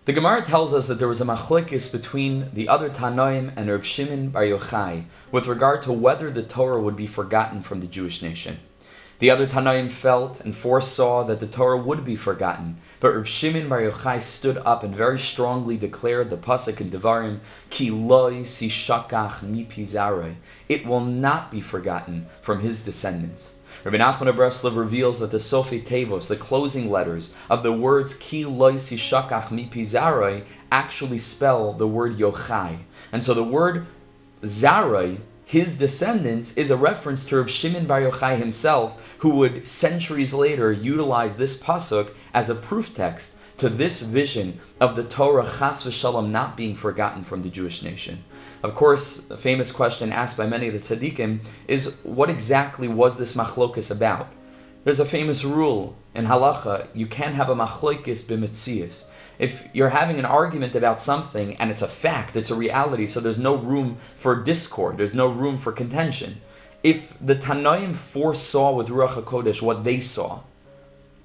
The Gemara tells us that there was a machlokes between the other Tanoim and Rebbe Shimon bar Yochai with regard to whether the Torah would be forgotten from the Jewish nation. The other Tanoim felt and foresaw that the Torah would be forgotten, but Rebbe Shimon bar Yochai stood up and very strongly declared the pasuk in Devarim, Ki lo yishakach mipi zarei. It will not be forgotten from his descendants. Rabbi Nachman of Breslov reveals that the Sofei Tevos, the closing letters of the words Ki lo yishakach mipi zarei, actually spell the word Yochai. And so the word Zarei, his descendants, is a reference to Rebbe Shimon bar Yochai himself, who would centuries later utilize this pasuk as a proof text to this vision of the Torah chas v'shalom not being forgotten from the Jewish nation. Of course, a famous question asked by many of the tzaddikim is, what exactly was this machlokes about? There's a famous rule in halacha: you can't have a machlokes b'metzias. If you're having an argument about something and it's a fact, it's a reality, so there's no room for discord, there's no room for contention. If the Tanoim foresaw with Ruach HaKodesh what they saw,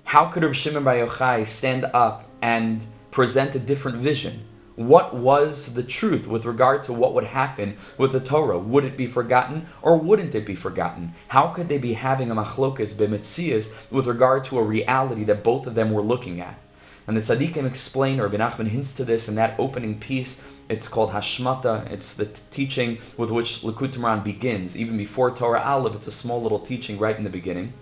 how could Rebbe Shimon bar Yochai stand up and present a different vision? What was the truth with regard to what would happen with the Torah? Would it be forgotten or wouldn't it be forgotten? How could they be having a machlokes b'metzias with regard to a reality that both of them were looking at? And the tzaddikim explain, or Rabbi Nachman hints to this in that opening piece. It's called Hashmata. It's the teaching with which Likutei Moharan begins. Even before Torah Aleph, it's a small little teaching right in the beginning.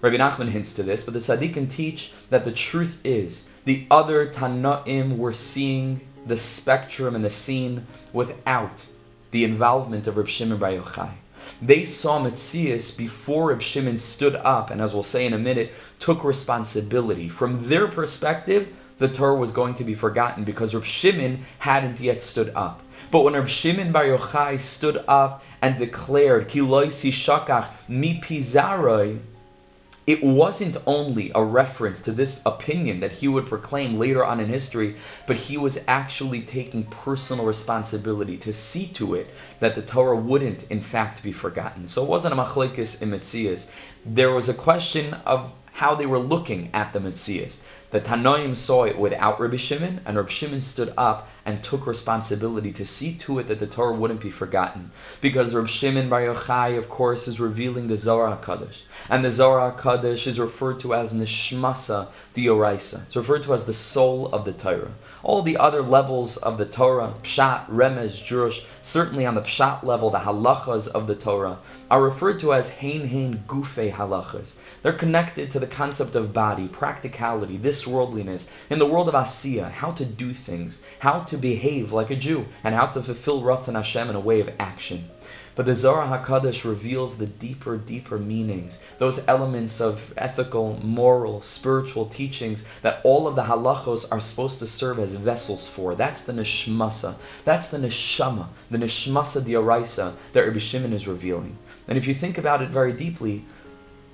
Rabbi Nachman hints to this, but the tzaddikim teach that the truth is the other Tanaim were seeing the spectrum and the scene without the involvement of Rebbe Shimon bar Yochai. They saw Metzias before Rebbe Shimon stood up and, as we'll say in a minute, took responsibility. From their perspective, the Torah was going to be forgotten because Rebbe Shimon hadn't yet stood up. But when Rebbe Shimon bar Yochai stood up and declared, Ki lo yishakach mipi zarei, it wasn't only a reference to this opinion that he would proclaim later on in history, but he was actually taking personal responsibility to see to it that the Torah wouldn't in fact be forgotten. So it wasn't a machlokes in Metzias. There was a question of how they were looking at the Metzias. The Tanoim saw it without Rebbe Shimon, and Rebbe Shimon stood up and took responsibility to see to it that the Torah wouldn't be forgotten. Because Rebbe Shimon bar Yochai, of course, is revealing the Zohar HaKadosh. And the Zohar HaKadosh is referred to as Nishmasa D'Oraisa. It's referred to as the soul of the Torah. All the other levels of the Torah, Pshat, Remez, Drush, certainly on the Pshat level, the halachas of the Torah, are referred to as Hein Gufei halachas. They're connected to the concept of body, practicality, this worldliness, in the world of Asiya, how to do things, how to behave like a Jew, and how to fulfill Ratzon Hashem in a way of action. But the Zohar HaKadosh reveals the deeper meanings, those elements of ethical, moral, spiritual teachings that all of the halachos are supposed to serve as vessels for. That's the nishmasa, that's the neshama, the nishmasa d'oraisa that Rebbe Shimon is revealing. And if you think about it very deeply,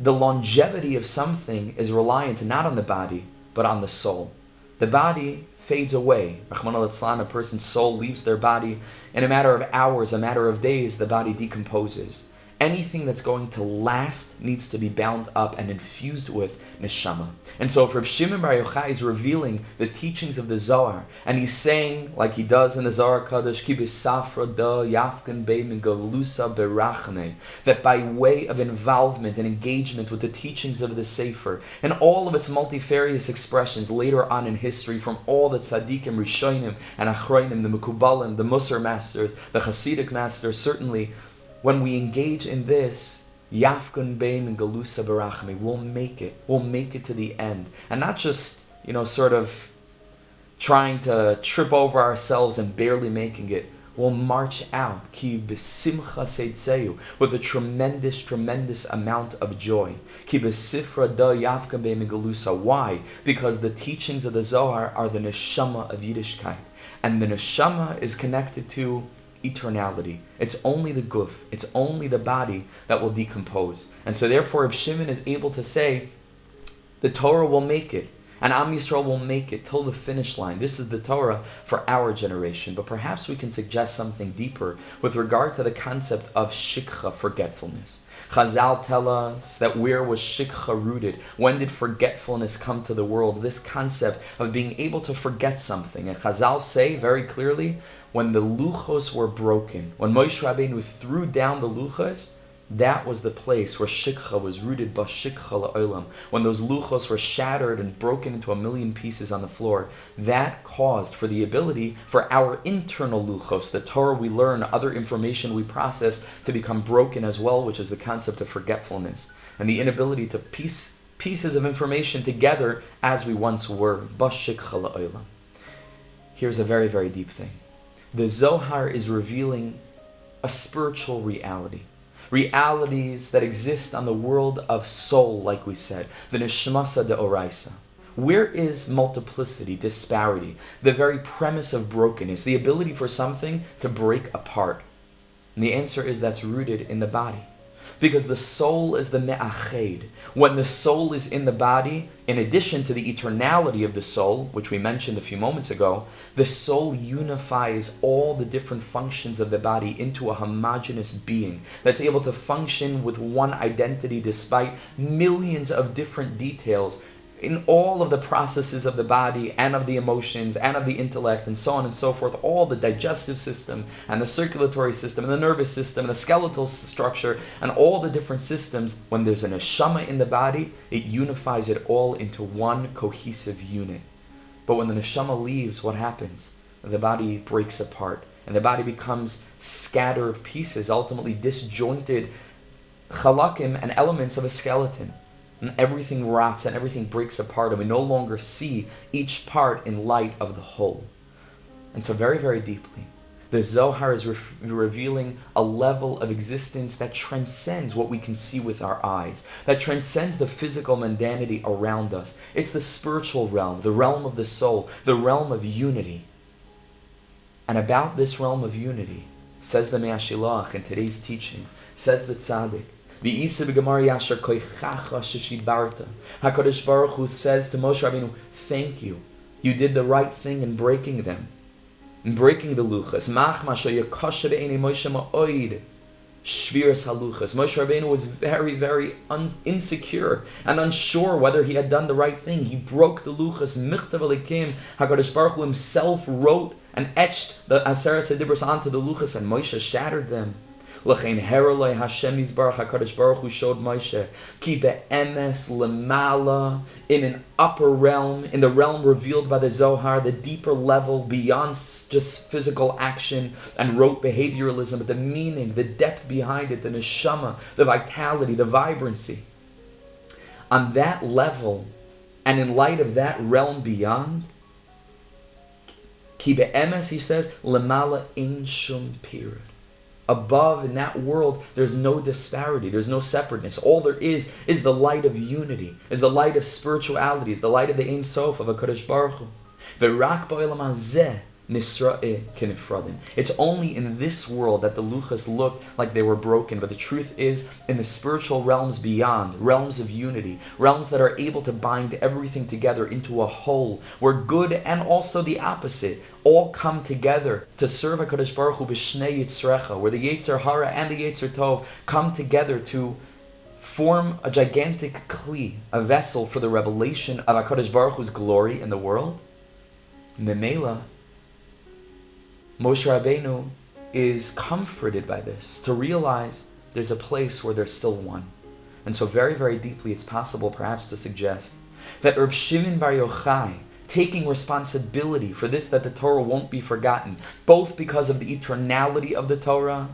the longevity of something is reliant not on the body, but on the soul. The body fades away. Rahman al-Islam, a person's soul leaves their body. In a matter of hours, a matter of days, the body decomposes. Anything that's going to last needs to be bound up and infused with neshama. And so if Rebbe Shimon bar Yochai is revealing the teachings of the Zohar, and he's saying, like he does in the Zohar Kadosh, Ki b'safra da yafkan bei megalusa berachne, that by way of involvement and engagement with the teachings of the sefer, and all of its multifarious expressions later on in history from all the tzaddikim, rishonim, and Ashreinu, the Mekubalim, the Musar masters, the Hasidic masters, certainly, when we engage in this, Yafkun Bein and Galusa Barachmi, we'll make it to the end. And not just, sort of trying to trip over ourselves and barely making it. We'll march out, Ki b'simcha seitzeu, with a tremendous amount of joy. Ki b'sifra da Yafkun Bein and Galusa. Why? Because the teachings of the Zohar are the neshama of Yiddishkeit. And the neshama is connected to eternality. It's only the guf, it's only the body that will decompose. And so therefore Rebbe Shimon is able to say, the Torah will make it. And Am Yisrael will make it till the finish line. This is the Torah for our generation. But perhaps we can suggest something deeper with regard to the concept of shikha, forgetfulness. Chazal tell us that where was shikha rooted? When did forgetfulness come to the world? This concept of being able to forget something. And Chazal say very clearly, when the luchos were broken, when Moshe Rabbeinu threw down the luchos, that was the place where shikha was rooted, b'shikha la'olam. When those luchos were shattered and broken into a million pieces on the floor, that caused for the ability for our internal luchos, the Torah we learn, other information we process, to become broken as well, which is the concept of forgetfulness and the inability to piece pieces of information together as we once were, b'shikha la'olam. Here's a very, very deep thing. The Zohar is revealing a spiritual reality. Realities that exist on the world of soul, like we said, the neshmasa deoraisa. Where is multiplicity, disparity, the very premise of brokenness, the ability for something to break apart? And the answer is that's rooted in the body. Because the soul is the me'ached. When the soul is in the body, in addition to the eternality of the soul, which we mentioned a few moments ago, the soul unifies all the different functions of the body into a homogeneous being that's able to function with one identity despite millions of different details in all of the processes of the body and of the emotions and of the intellect and so on and so forth, all the digestive system and the circulatory system and the nervous system and the skeletal structure and all the different systems. When there's an neshama in the body, it unifies it all into one cohesive unit. But when the neshama leaves, what happens? The body breaks apart and the body becomes scattered pieces, ultimately disjointed chalakim and elements of a skeleton. And everything rots and everything breaks apart, and we no longer see each part in light of the whole. And so very, very deeply, the Zohar is revealing a level of existence that transcends what we can see with our eyes, that transcends the physical mundanity around us. It's the spiritual realm, the realm of the soul, the realm of unity. And about this realm of unity, says the Me'ashilach in today's teaching, says the Tzaddik, HaKadosh Baruch Hu says to Moshe Rabbeinu, thank you. You did the right thing in breaking them, in breaking the luchas. Moshe Rabbeinu was very, very insecure and unsure whether he had done the right thing. He broke the luchas. HaKadosh Baruch Hu himself wrote and etched the Aseret Sedibros onto the luchas, and Moshe shattered them. L'chein herolei Hashem Yisbarach, HaKadosh Baruch Hu showed Moshe ki be'emes lemala, in an upper realm, in the realm revealed by the Zohar, the deeper level beyond just physical action and rote behavioralism, but the meaning, the depth behind it, the neshama, the vitality, the vibrancy. On that level, and in light of that realm beyond, ki be'emes, he says, lemala ein shum pirud. Above, in that world, there's no disparity, there's no separateness. All there is the light of unity, is the light of spirituality, is the light of the Ein Sof of HaKadosh Baruch Hu. V'rak ba'olam hazeh nisra'eh k'nifradim. It's only in this world that the luchas looked like they were broken, but the truth is, in the spiritual realms beyond, realms of unity, realms that are able to bind everything together into a whole, where good and also the opposite all come together to serve HaKadosh Baruch Hu b'shnei yitzrecha, where the Yetzer Hara and the Yetzer Tov come together to form a gigantic kli, a vessel for the revelation of HaKadosh Baruch Hu's glory in the world. Memela, Moshe Rabbeinu is comforted by this, to realize there's a place where there's still one. And so very, very deeply, it's possible perhaps to suggest that Rebbe Shimon Bar Yochai, taking responsibility for this, that the Torah won't be forgotten, both because of the eternality of the Torah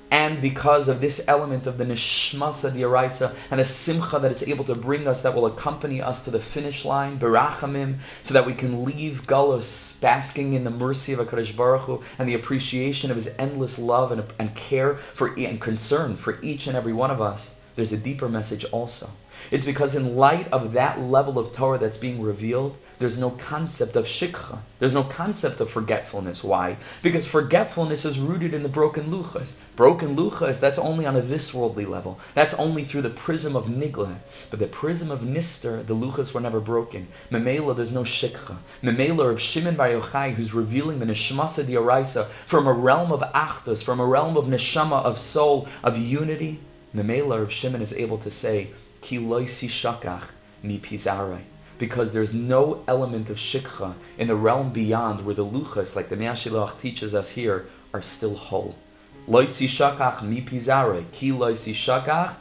and because of this element of the neshmasa d'oraisa and a simcha that it's able to bring us, that will accompany us to the finish line, berachamim, so that we can leave galus basking in the mercy of HaKadosh Baruch Hu and the appreciation of his endless love and care for and concern for each and every one of us. There's a deeper message also. It's because in light of that level of Torah that's being revealed, there's no concept of shikha. There's no concept of forgetfulness. Why? Because forgetfulness is rooted in the broken luchas. Broken luchas, that's only on a this-worldly level. That's only through the prism of nigla. But the prism of nistar, the luchas were never broken. Memela, there's no shikha. Memela, Rebbe Shimon Bar Yochai, who's revealing the neshmasa d'oraisa from a realm of achdus, from a realm of neshama, of soul, of unity. Memela, Rebbe Shimon is able to say, Ki loisi shakach mi pizarai. Because there's no element of shikha in the realm beyond where the luchas, like the Me'ashilach teaches us here, are still whole. Loisi shakach mi pizarei, ki loisi shakach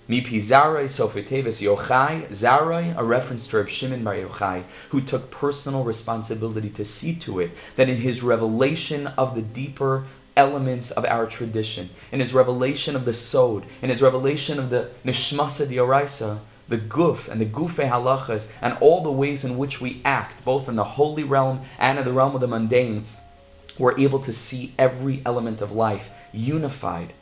mi pizarei sofeteves Yochai, Zarai, a reference to Rebbe Shimon Bar Yochai, who took personal responsibility to see to it that in his revelation of the deeper elements of our tradition, in his revelation of the sod, in his revelation of the neshmasa d'oraisa, the guf and the gufei halachas, and all the ways in which we act, both in the holy realm and in the realm of the mundane, we're able to see every element of life unified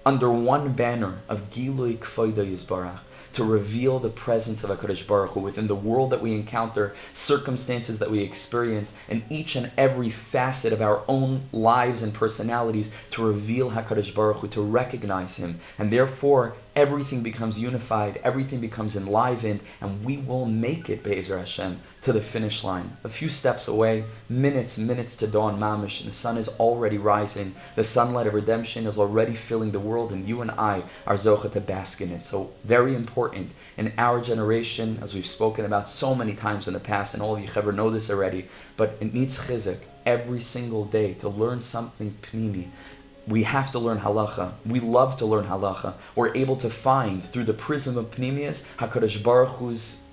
under one banner of geulah kvodo yisbarach, to reveal the presence of HaKadosh Baruch Hu within the world that we encounter, circumstances that we experience, and each and every facet of our own lives and personalities, to reveal HaKadosh Baruch Hu, to recognize Him. And therefore, everything becomes unified, everything becomes enlivened, and we will make it, Be'ezer Hashem, to the finish line. A few steps away, minutes to dawn mamish, and the sun is already rising. The sunlight of redemption is already filling the world, and you and I are zocha to bask in it. So very important in our generation, as we've spoken about so many times in the past, and all of you ever know this already, but it needs chizuk every single day to learn something pnimi. We have to learn halacha. We love to learn halacha. We're able to find, through the prism of Pnimius, HaKadosh Baruch Hu's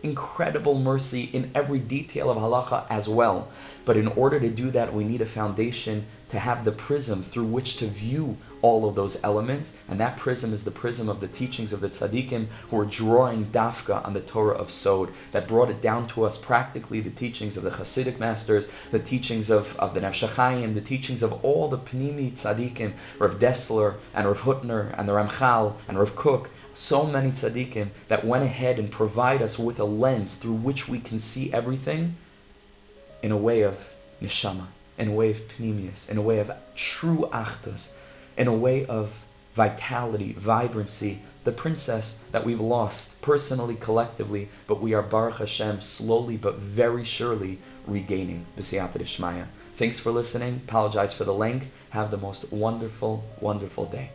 incredible mercy in every detail of halacha as well. But in order to do that, we need a foundation to have the prism through which to view all of those elements. And that prism is the prism of the teachings of the tzaddikim, who are drawing dafka on the Torah of Sod, that brought it down to us practically, the teachings of the Hasidic masters, the teachings of the Nefesh HaChaim, the teachings of all the Pnimi tzaddikim, Rav Dessler and Rav Hutner and the Ramchal and Rav Kook, so many tzaddikim that went ahead and provide us with a lens through which we can see everything in a way of neshama, in a way of pnimius, in a way of true achdus, in a way of vitality, vibrancy, the princess that we've lost personally, collectively, but we are Baruch Hashem slowly but very surely regaining. B'siyata d'shmaya. Thanks for listening. Apologize for the length. Have the most wonderful, wonderful day.